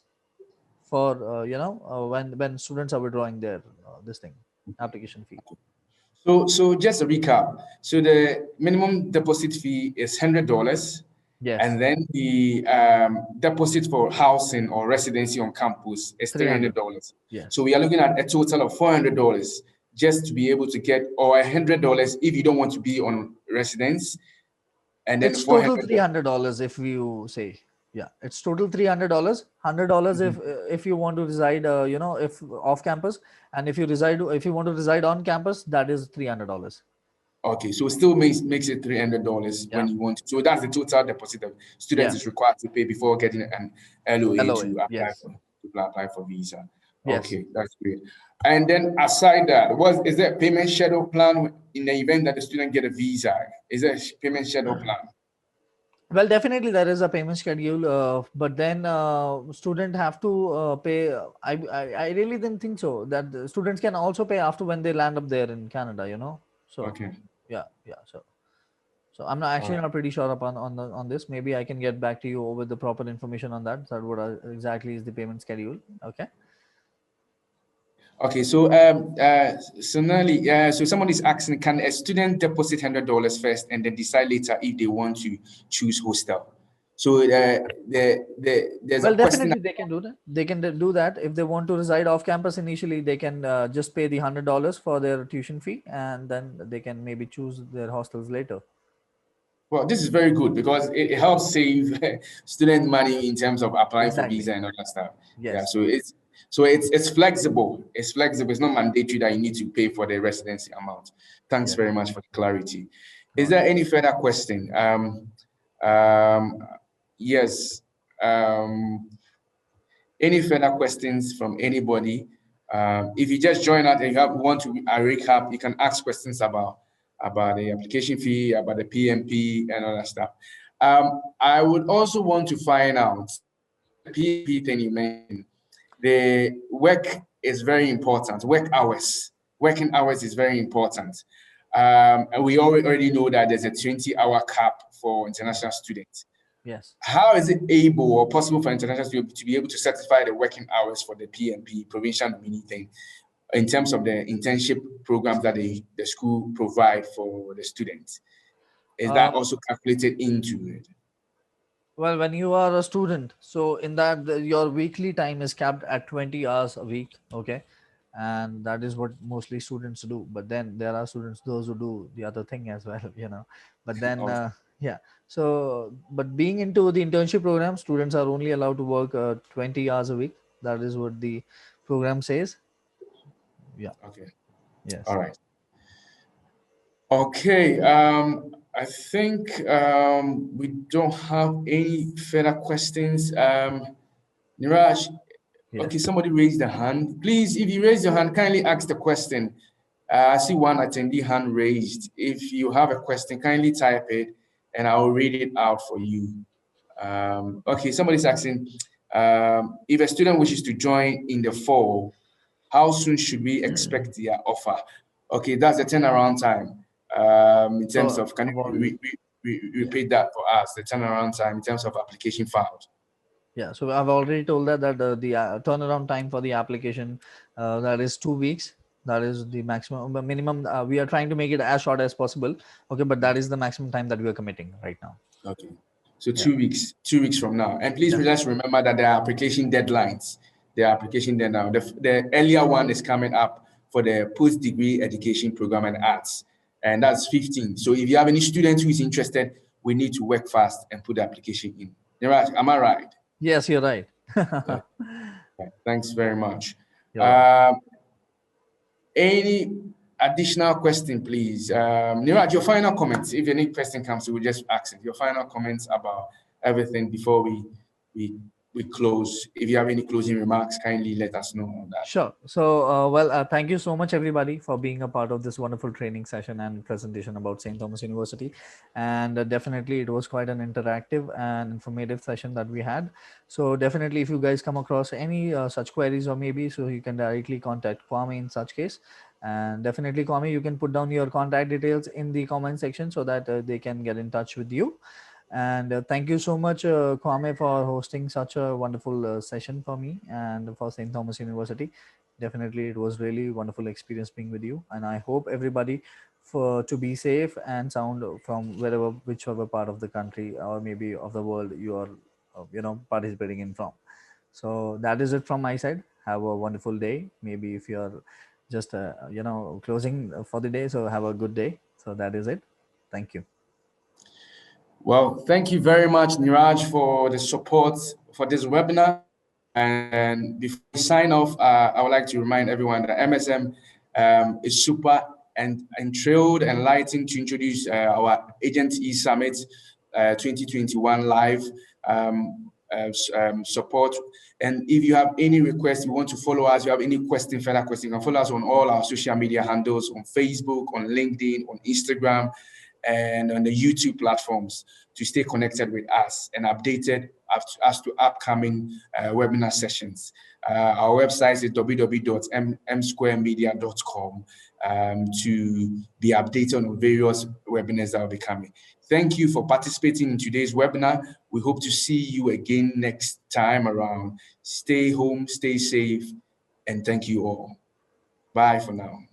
for when students are withdrawing their this thing application fee. So just a recap. So the minimum deposit fee is $100. Yes. And then the deposit for housing or residency on campus is $300. Yes. So we are looking at a total of $400 just to be able to get, or $100 if you don't want to be on residence. And then it's total $300 if you say. Yeah, it's total $300. $100 if you want to reside, if off campus, and if you want to reside on campus, that is $300. Okay, so it still makes it $300 when you want to. So that's the total deposit that students is required to pay before getting an LOA to apply for visa. Yes. Okay, that's great. And then aside that, is there a payment schedule plan in the event that the student get a visa? Is there a payment schedule plan? Well, definitely there is a payment schedule, but then student have to pay. I really didn't think so that the students can also pay after when they land up there in Canada. So yeah. So I'm not not pretty sure on this. Maybe I can get back to you with the proper information on that. So what exactly is the payment schedule? Okay. Okay, so so someone is asking, can a student deposit $100 first and then decide later if they want to choose hostel? So there's well, definitely they can do that. They can do that if they want to reside off campus initially. They can just pay the $100 for their tuition fee, and then they can maybe choose their hostels later. Well, this is very good because it helps save student money in terms of applying for visa and all that stuff. Yes. Yeah, so it's flexible. It's flexible. It's not mandatory that you need to pay for the residency amount. Thanks very much for the clarity. Is there any further question? Yes. Any further questions from anybody? If you just join us and you want to recap, you can ask questions about the application fee, about the PMP and all that stuff. I would also want to find out the PMP thing you mentioned. The work is very important. Working hours is very important. And we already know that there's a 20-hour cap for international students. Yes. How is it able or possible for international students to be able to certify the working hours for the PMP, provincial nominee thing, in terms of the internship programs that the school provide for the students? Is that also calculated into it? Well, when you are a student, so in that your weekly time is capped at 20 hours a week, okay? And that is what mostly students do. But then there are students, those who do the other thing as well, But then, So, but being into the internship program, students are only allowed to work 20 hours a week. That is what the program says. Yeah. Okay. Yes. All right. Okay. I think we don't have any further questions. Neeraj, okay, somebody raised the hand. Please, if you raise your hand, kindly ask the question. I see one attendee hand raised. If you have a question, kindly type it and I will read it out for you. Okay, somebody's asking, if a student wishes to join in the fall, how soon should we expect their offer? Okay, that's the turnaround time. In terms of, can you repeat that for us, the turnaround time in terms of application filed? Yeah, so I've already told that the turnaround time for the application, that is 2 weeks. That is the minimum. We are trying to make it as short as possible. Okay, but that is the maximum time that we are committing right now. Okay, so 2 weeks from now. And please just remember that there are application deadlines. the application there now. The earlier one is coming up for the post-degree education program and arts, and that's 15. So if you have any student who is interested, we need to work fast and put the application in. Neeraj, am I right? Yes, you're right. Okay. Thanks very much. You're welcome. Any additional question, please? Neeraj, your final comments. If any question comes, we'll just ask it. Your final comments about everything before we close. If you have any closing remarks, kindly let us know on that. Sure. So, thank you so much, everybody, for being a part of this wonderful training session and presentation about St. Thomas University. And definitely, it was quite an interactive and informative session that we had. So, definitely, if you guys come across any such queries or maybe, so you can directly contact Kwame in such case. And definitely, Kwame, you can put down your contact details in the comment section so that they can get in touch with you. And thank you so much, Kwame, for hosting such a wonderful session for me and for St. Thomas University. Definitely, it was really wonderful experience being with you. And I hope everybody to be safe and sound from whichever part of the country or maybe of the world you are, participating in from. So that is it from my side. Have a wonderful day. Maybe if you're just, closing for the day, so have a good day. So that is it. Thank you. Well, thank you very much, Neeraj, for the support for this webinar. And before we sign off, I would like to remind everyone that MSM is super and thrilled and enlightened to introduce our Agent E-Summit 2021 live support. And if you have any requests, you want to follow us, you have any further questions, you can follow us on all our social media handles, on Facebook, on LinkedIn, on Instagram, and on the YouTube platforms to stay connected with us and updated as to upcoming webinar sessions. Our website is www.msquaremedia.com to be updated on various webinars that will be coming. Thank you for participating in today's webinar. We hope to see you again next time around. Stay home, stay safe, and thank you all. Bye for now.